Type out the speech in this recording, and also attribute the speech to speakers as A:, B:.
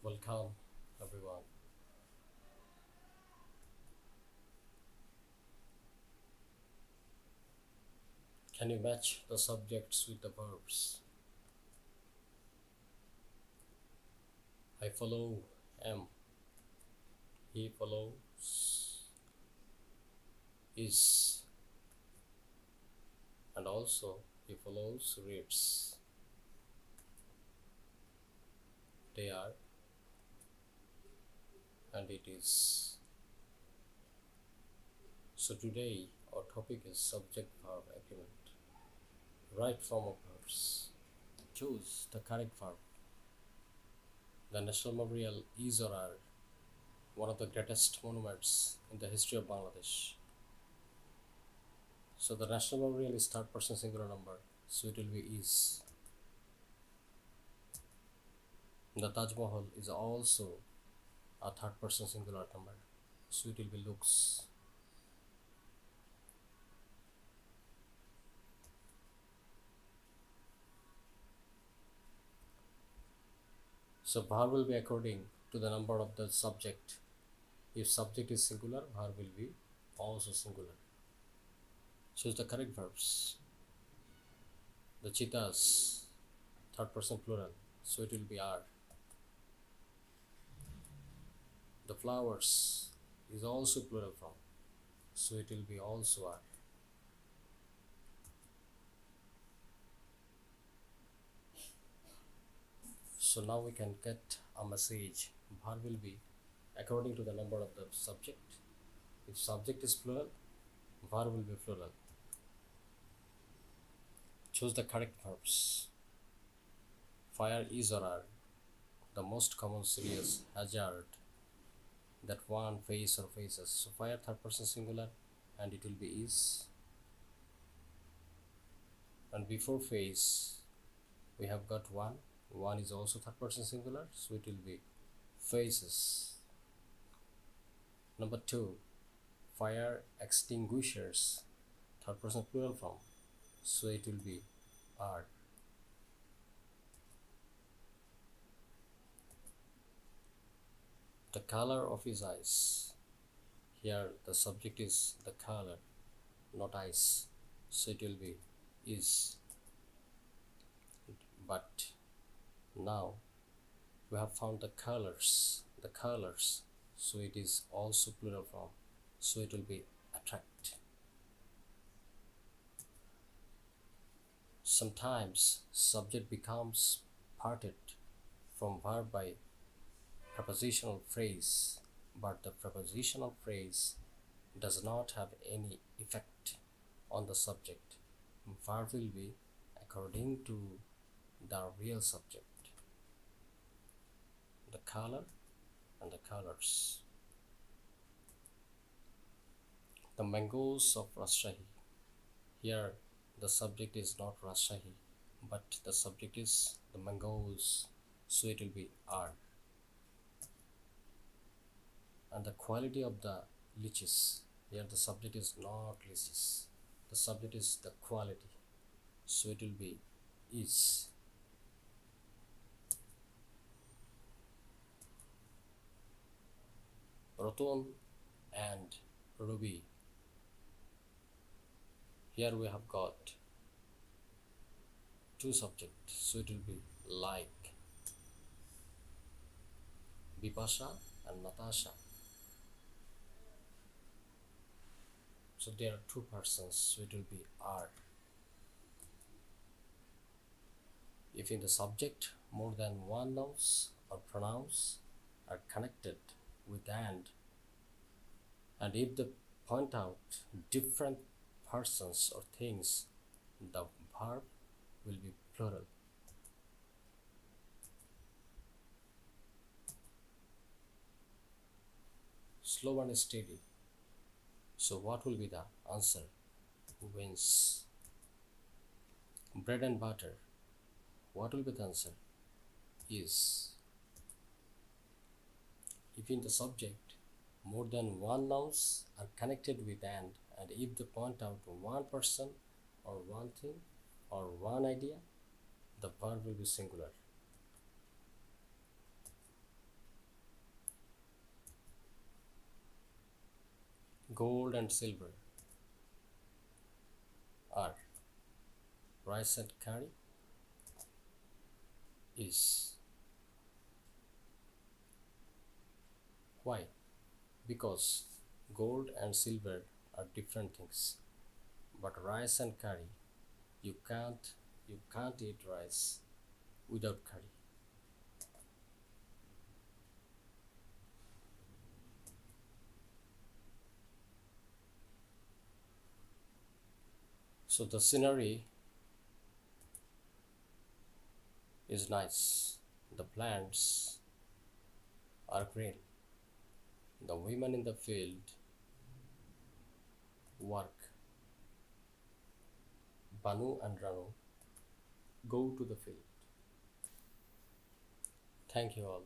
A: Welcome, everyone. Can you match the subjects with the verbs? I follow am, he follows is, and also he follows reads. They are, and it is. So today our topic is subject verb agreement. Right form of verbs. Choose the correct verb. The National Memorial is or are one of the greatest monuments in the history of Bangladesh. So the National Memorial is third person singular number, so it will be is. The Taj Mahal is also a third person singular number, so it will be looks. So verb will be according to the number of the subject. If subject is singular, verb will be also singular. Choose the correct verbs. The cheetahs, third person plural, so it will be are. The flowers is also plural form, so it will be also are. So now we can get a message. Verb will be according to the number of the subject. If subject is plural, verb will be plural. Choose the correct verbs. Fire is or are the most common serious hazard that one face or faces. So fire third person singular and it will be is. And before face we have got one. One is also third person singular, so it will be faces. Number two, fire extinguishers, third person plural form, so it will be are. The color of his eyes, here the subject is the color, not eyes, so it will be is. But now we have found the colors, so it is also plural form, so it will be attract. Sometimes subject becomes parted from verb by prepositional phrase, but the prepositional phrase does not have any effect on the subject. Verb will be according to the real subject. The color and the colors. The mangoes of Rajshahi. Here the subject is not Rajshahi, but the subject is the mangoes, so it will be are. And the quality of the lychees. Here the subject is not lychees, the subject is the quality, so it will be is. Ratan and Ruby. Here we have got two subjects, so it will be like. Bipasha and Natasha. So there are two persons, so it will be are. If in the subject more than one nouns or pronouns are connected with and if they point out different persons or things, the verb will be plural. Slow and steady. So what will be the answer? Wins. Bread and butter. What will be the answer? Is. If in the subject more than one nouns are connected with and if they point out one person or one thing or one idea, the verb will be singular. gold and silver are rice and curry is why? Because gold and silver are different things, but rice and curry, you can't eat rice without curry. So the scenery is nice. The plants are green. The women in the field work. Banu and Ranu go to the field. Thank you all.